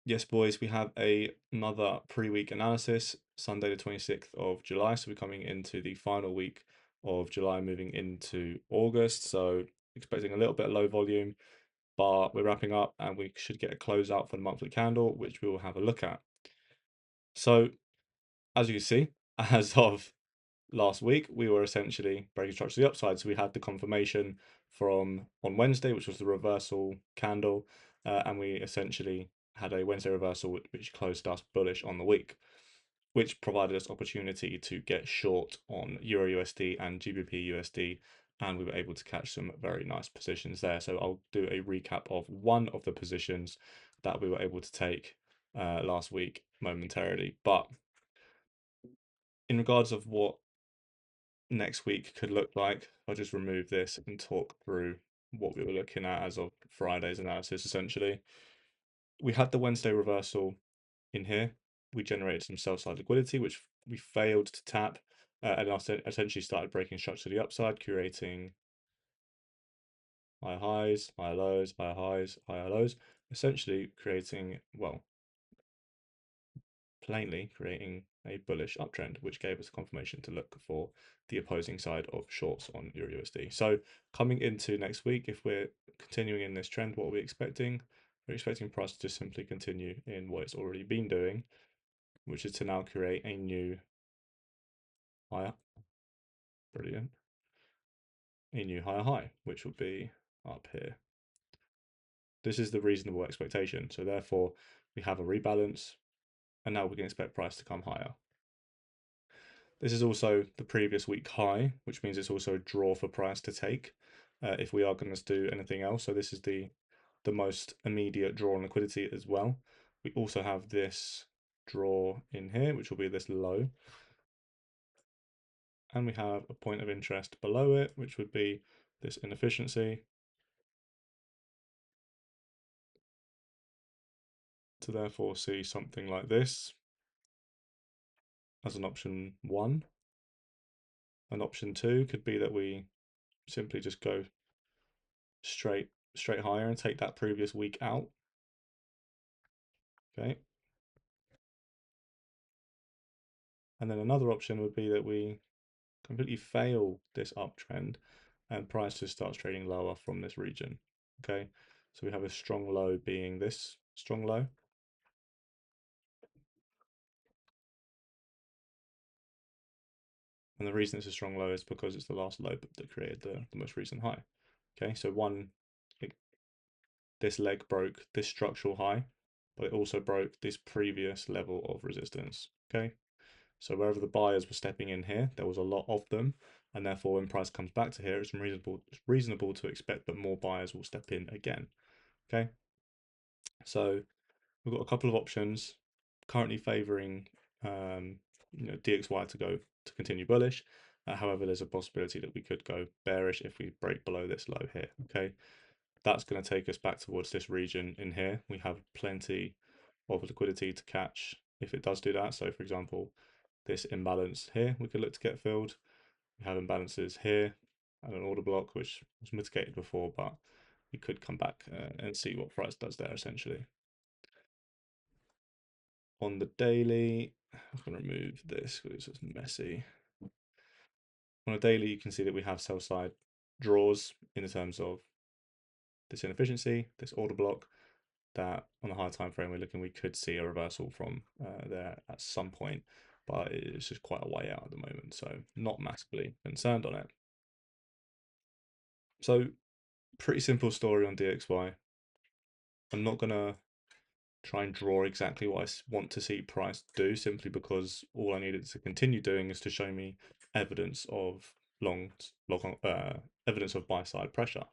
Yes, boys, we have another pre-week analysis, Sunday the 26th of July. So we're coming into the final week of July, moving into August. So expecting a little bit of low volume, but we're wrapping up and we should get a closeout for the monthly candle, which we will have a look at. So as you can see, as of last week, we were essentially breaking structure to the upside. So we had the confirmation from on Wednesday, which was the reversal candle, and we essentially had a Wednesday reversal, which closed us bullish on the week, which provided us opportunity to get short on EURUSD and GBPUSD, and we were able to catch some very nice positions there. So I'll do a recap of one of the positions that we were able to take last week momentarily. But in regards of what next week could look like, I'll just remove this and talk through what we were looking at as of Friday's analysis. Essentially, we had the Wednesday reversal in here. We generated some sell-side liquidity, which we failed to tap, and essentially started breaking structure to the upside, creating higher highs, higher lows, higher highs, higher lows, essentially creating, well, plainly creating a bullish uptrend, which gave us confirmation to look for the opposing side of shorts on EURUSD. So coming into next week, if we're continuing in this trend, what are we expecting? We're expecting price to just simply continue in what it's already been doing, which is to now create a new higher, brilliant, a new higher high, which will be up here. This is the reasonable expectation. So therefore, we have a rebalance, and now we can expect price to come higher. This is also the previous week high, which means it's also a draw for price to take if we are going to do anything else. So this is the most immediate draw on liquidity as well. We also have this draw in here, which will be this low. And we have a point of interest below it, which would be this inefficiency. To therefore see something like this as an option one. An option two could be that we simply just go straight higher and take that previous week out. Okay. And then another option would be that we completely fail this uptrend and price just starts trading lower from this region. Okay, so we have a strong low being this strong low. And the reason it's a strong low is because it's the last low that created the most recent high. Okay, so this leg broke this structural high, but it also broke this previous level of resistance. Okay, so wherever the buyers were stepping in here, there was a lot of them, and therefore when price comes back to here, it's reasonable to expect that more buyers will step in again. Okay, so we've got a couple of options currently favoring DXY to continue bullish. However, there's a possibility that we could go bearish if we break below this low here. Okay, that's going to take us back towards this region in here. We have plenty of liquidity to catch if it does do that. So for example, this imbalance here, we could look to get filled. We have imbalances here and an order block, which was mitigated before, but we could come back and see what price does there essentially. On the daily, I'm going to remove this because it's messy. On a daily, you can see that we have sell side draws in terms of this inefficiency, this order block, that on a higher time frame we could see a reversal from there at some point, but it's just quite a way out at the moment, so not massively concerned on it. So pretty simple story on DXY. I'm not gonna try and draw exactly what I want to see price do, simply because all I needed to continue doing is to show me evidence of evidence of buy side pressure,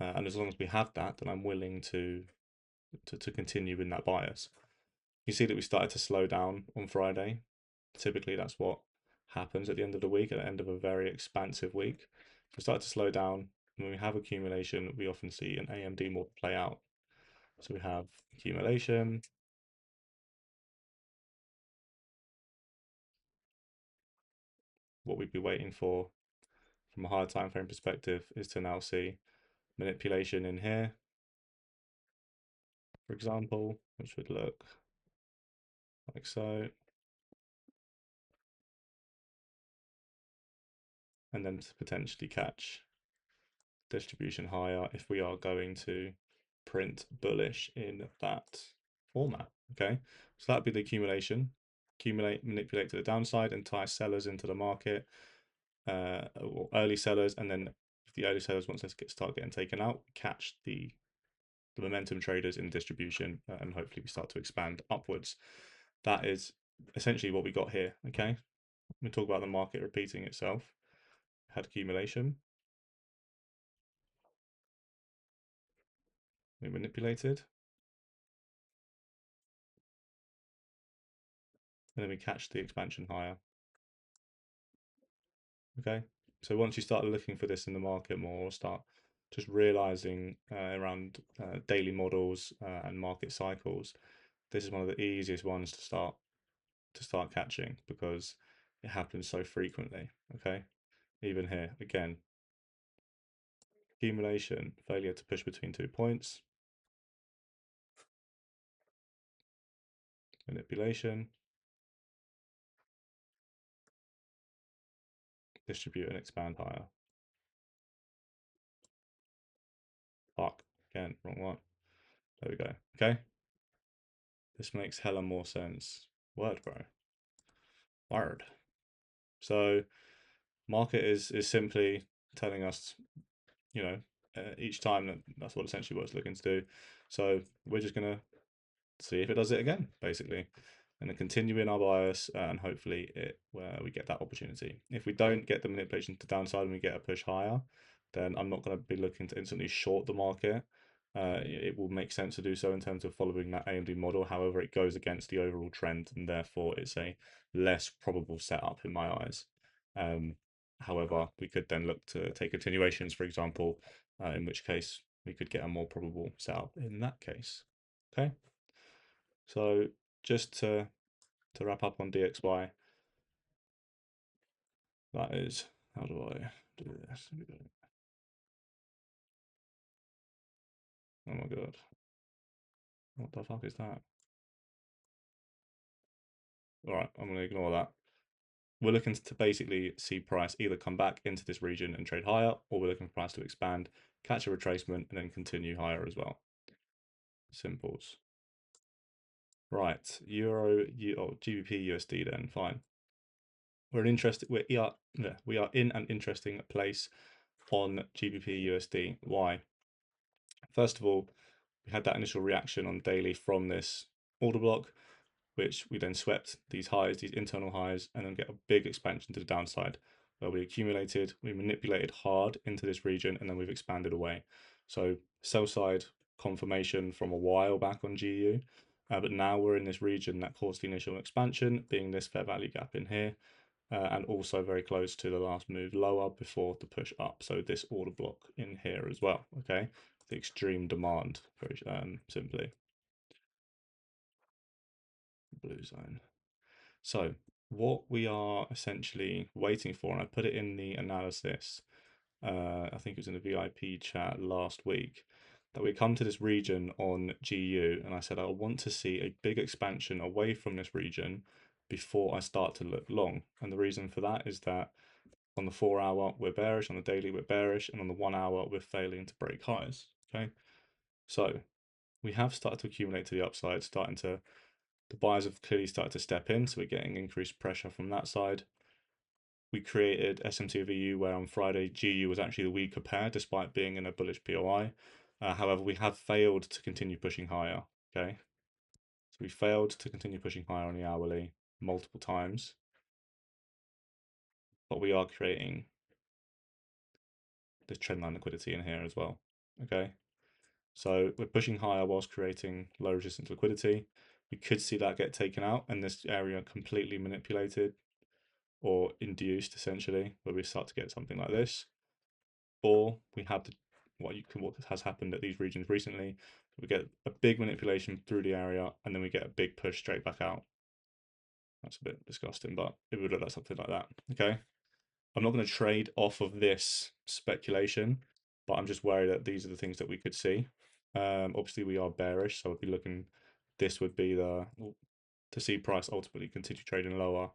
and as long as we have that, then I'm willing to continue in that bias. You see that we started to slow down on Friday. Typically, that's what happens at the end of the week, at the end of a very expansive week. We start to slow down. When we have accumulation, we often see an AMD more play out. So we have accumulation. What we'd be waiting for from a higher time frame perspective is to now see manipulation in here. for example, which would look like so. And then to potentially catch distribution higher if we are going to print bullish in that format. Okay, so that'd be the accumulation. Accumulate, manipulate to the downside, entice sellers into the market, or early sellers, and then if the early sellers once they start getting taken out, catch the momentum traders in distribution, and hopefully we start to expand upwards. That is essentially what we got here. Okay, we talk about the market repeating itself. Had accumulation, we manipulated, and then we catch the expansion higher. Okay, so once you start looking for this in the market more, or start just realizing around daily models and market cycles, this is one of the easiest ones to start catching because it happens so frequently. Okay, even here again, accumulation, failure to push between 2 points, manipulation, distribute and expand higher. Fuck, again, wrong one. There we go. Okay, this makes hella more sense. Word, bro. Word. So market is simply telling us, you know, each time that's what essentially what it's looking to do. So we're just gonna see if it does it again, basically, and then continue in our bias, and hopefully we get that opportunity. If we don't get the manipulation to downside and we get a push higher, then I'm not going to be looking to instantly short the market. It will make sense to do so in terms of following that AMD model. However, it goes against the overall trend, and therefore it's a less probable setup in my eyes. However, we could then look to take continuations, for example, in which case we could get a more probable setup in that case. Okay. So just to wrap up on DXY, that is, how do I do this? Oh my god, what the fuck is that? All right, I'm going to ignore that. We're looking to basically see price either come back into this region and trade higher, or we're looking for price to expand, catch a retracement, and then continue higher as well. Simples. Right, GBP USD then, fine. We are in an interesting place on GBP USD. Why? First of all, we had that initial reaction on daily from this order block, which we then swept these highs, these internal highs, and then get a big expansion to the downside, where we accumulated, we manipulated hard into this region, and then we've expanded away. So sell side confirmation from a while back on GU, but now we're in this region that caused the initial expansion, being this fair value gap in here, and also very close to the last move lower before the push up. So this order block in here as well, okay? The extreme demand, very simply. Blue zone. So what we are essentially waiting for, and I put it in the analysis, I think it was in the VIP chat last week, that we come to this region on GU, and I said I want to see a big expansion away from this region before I start to look long. And the reason for that is that on the 4 hour we're bearish, on the daily we're bearish, and on the 1 hour we're failing to break highs. Okay, so we have started to accumulate to the upside, the buyers have clearly started to step in, so we're getting increased pressure from that side. We created SMT where on Friday GU was actually the weaker pair despite being in a bullish POI. However, we have failed to continue pushing higher. Okay, so we failed to continue pushing higher on the hourly multiple times, but we are creating this trendline liquidity in here as well. Okay, so we're pushing higher whilst creating low resistance liquidity. We could see that get taken out and this area completely manipulated or induced, essentially, where we start to get something like this. Or we have what has happened at these regions recently. We get a big manipulation through the area and then we get a big push straight back out. That's a bit disgusting, but it would look like something like that. Okay, I'm not going to trade off of this speculation, but I'm just worried that these are the things that we could see. Obviously, we are bearish, so we'll be looking. This would be to see price ultimately continue trading lower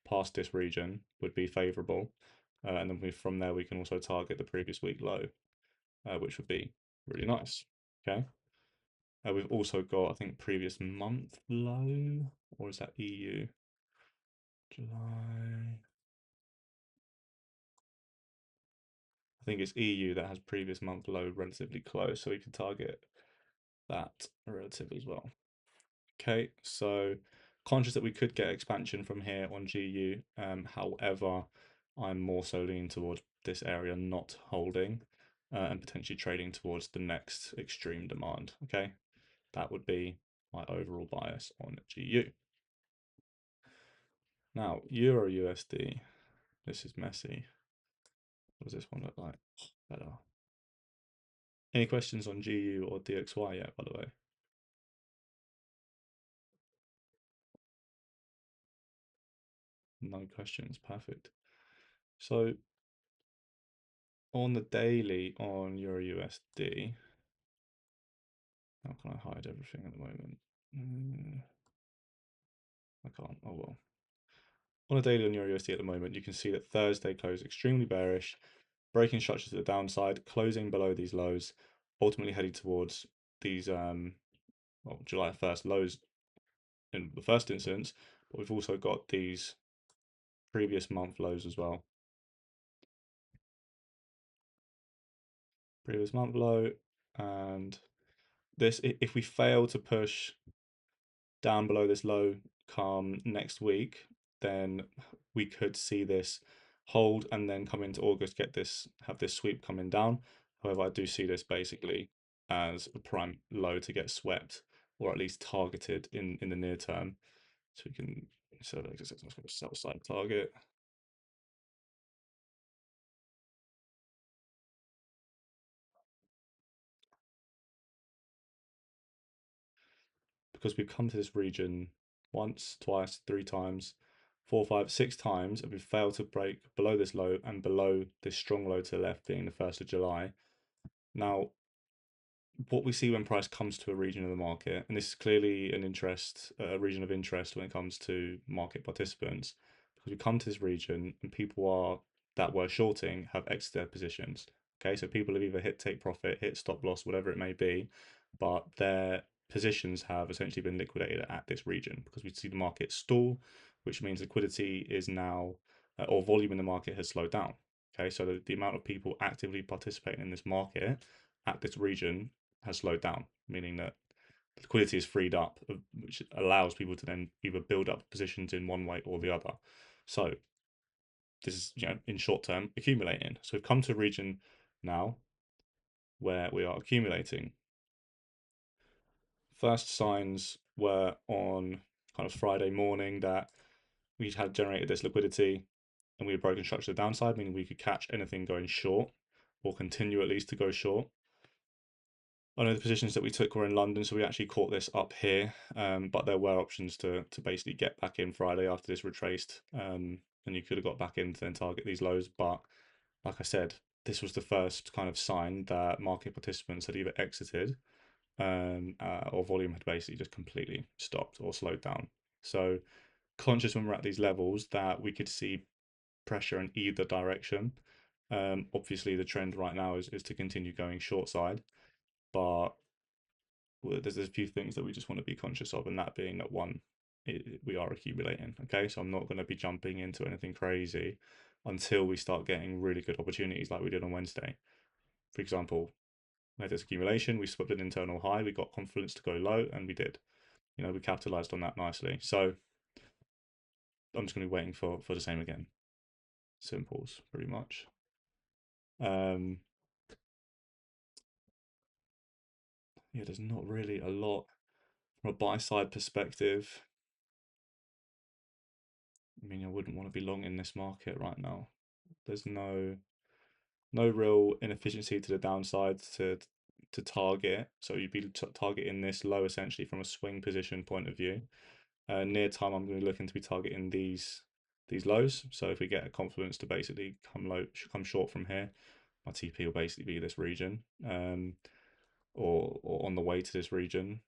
past this region would be favorable, and then from there we can also target the previous week low, which would be really nice. Okay. We've also got, I think, previous month low, or is that EU? July. I think it's EU that has previous month low relatively close, so we can target that relatively as well. Okay, so conscious that we could get expansion from here on GU. However, I'm more so leaning towards this area not holding and potentially trading towards the next extreme demand. Okay, that would be my overall bias on GU. Now, Euro USD. This is messy. What does this one look like? Better. Any questions on GU or DXY yet, by the way? No questions. Perfect. So on the daily on Euro USD, how can I hide everything at the moment? I can't. Oh well. On a daily on Euro USD at the moment, you can see that Thursday closed extremely bearish, breaking structures to the downside, closing below these lows, ultimately heading towards these well, July 1st lows in the first instance, but we've also got these previous month lows as well. Previous month low, and this, if we fail to push down below this low come next week, then we could see this hold and then come into August, have this sweep coming down. However, I do see this basically as a prime low to get swept, or at least targeted in the near term. So we can sell side target. Because we've come to this region once, twice, three times, four, five, six times, and we've failed to break below this low and below this strong low to the left, being the 1st of July. Now, what we see when price comes to a region of the market, and this is clearly a region of interest when it comes to market participants, because we come to this region and that were shorting have exited their positions. Okay, so people have either hit take profit, hit stop loss, whatever it may be, but their positions have essentially been liquidated at this region because we see the market stall, which means liquidity is now, or volume in the market has slowed down. Okay, so the amount of people actively participating in this market at this region has slowed down, meaning that liquidity is freed up, which allows people to then either build up positions in one way or the other. So this is, in short term, accumulating. So we've come to a region now where we are accumulating. First signs were on kind of Friday morning that we had generated this liquidity and we had broken structure to the downside, meaning we could catch anything going short or continue at least to go short. I know the positions that we took were in London, so we actually caught this up here, but there were options to basically get back in Friday after this retraced, and you could have got back in to then target these lows. But like I said, this was the first kind of sign that market participants had either exited or volume had basically just completely stopped or slowed down. So conscious when we're at these levels that we could see pressure in either direction. Obviously, the trend right now is to continue going short side, but there's a few things that we just want to be conscious of, and that being that one, we are accumulating. Okay, so I'm not going to be jumping into anything crazy until we start getting really good opportunities like we did on Wednesday. For example, we had this accumulation, we swapped an internal high, we got confidence to go low, and we did. We capitalized on that nicely. So I'm just going to be waiting for the same again. Simples, pretty much. Yeah, there's not really a lot from a buy side perspective. I mean, I wouldn't want to be long in this market right now. There's no real inefficiency to the downside to target. So you'd be targeting this low essentially from a swing position point of view. Near time, I'm going to be looking to be targeting these lows. So if we get a confluence to basically come short from here, my TP will basically be this region. or on the way to this region.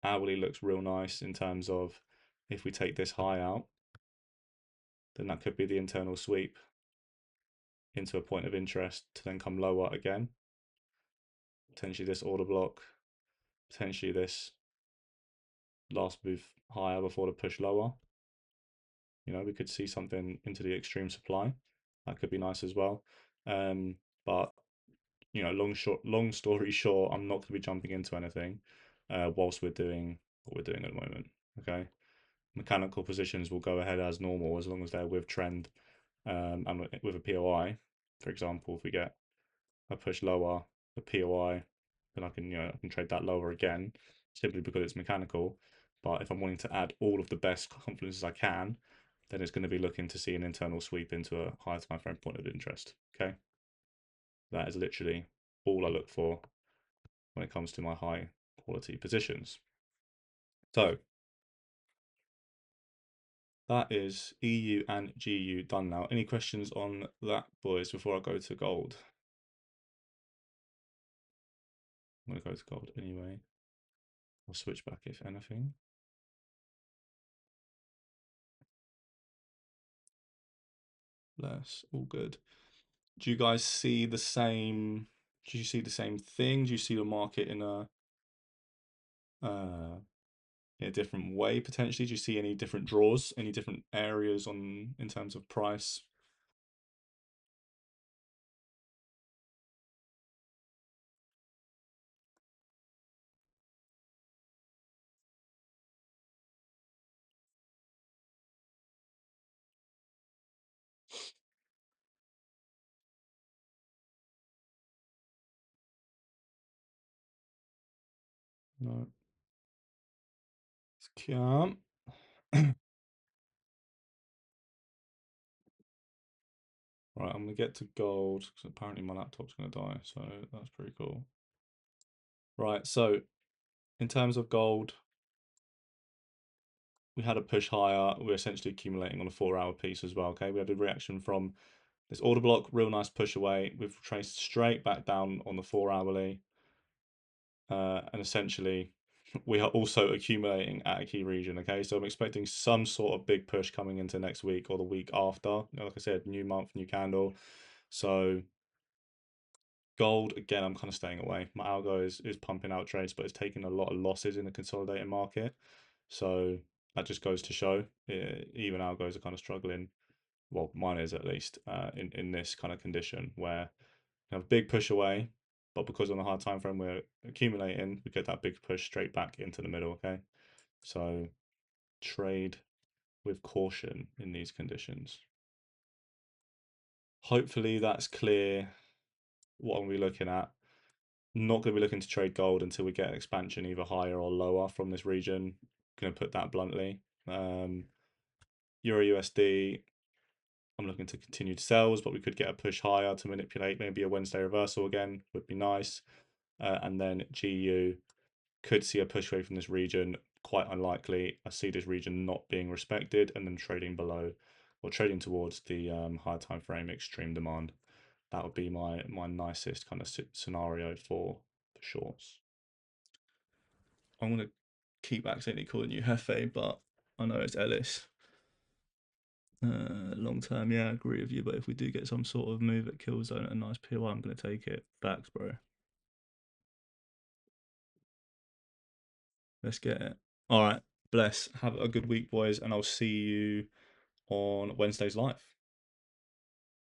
Hourly looks real nice in terms of if we take this high out, then that could be the internal sweep into a point of interest to then come lower again. Potentially this order block, potentially this last move higher before the push lower. You know, we could see something into the extreme supply. That could be nice as well. But you know, long story short, I'm not going to be jumping into anything whilst we're doing what we're doing at the moment. Okay, mechanical positions will go ahead as normal as long as they're with trend and with a POI. For example, if we get a push lower, a POI, then I can I can trade that lower again simply because it's mechanical. But if I'm wanting to add all of the best confluences I can, then it's going to be looking to see an internal sweep into a higher time frame point of interest. Okay, that is literally all I look for when it comes to my high quality positions. So that is EU and GU done now. Any questions on that, boys, before I go to gold? I'm going to go to gold anyway. I'll switch back if anything. Less, all good. Do you guys see the same? Do you see the same thing? Do you see the market uh, in a different way potentially? Do you see any different draws, any different areas on in terms of price? No, it's calm. Right, I'm gonna get to gold because apparently my laptop's gonna die, so that's pretty cool. Right, so in terms of gold, we had a push higher. We're essentially accumulating on a 4-hour piece as well. Okay, we had a reaction from this order block, real nice push away. We've traced straight back down on the 4-hourly, and essentially we are also accumulating at a key region. Okay, so I'm expecting some sort of big push coming into next week or the week after. Like I said, new month, new candle. So gold, again, I'm kind of staying away. My algo is pumping out trades, but it's taking a lot of losses in the consolidating market. So that just goes to show even algos are kind of struggling. Well, mine is at least in this kind of condition where you have a big push away, but because on the hard time frame we're accumulating, we get that big push straight back into the middle. Okay, so trade with caution in these conditions. Hopefully that's clear what we're looking at. Not going to be looking to trade gold until we get expansion either higher or lower from this region. Going to put that bluntly. Euro USD, I'm looking to continue to sells, but we could get a push higher to manipulate maybe a Wednesday reversal again, would be nice. And then GU could see a push away from this region, quite unlikely. I see this region not being respected and then trading below or trading towards the higher time frame extreme demand. That would be my nicest kind of scenario for shorts. I'm gonna keep accidentally calling you Hefe, but I know it's Ellis. Long term, yeah, I agree with you. But if we do get some sort of move at kill zone at a nice POI, I'm gonna take it. Backs, bro. Let's get it. All right, bless. Have a good week, boys, and I'll see you on Wednesday's live.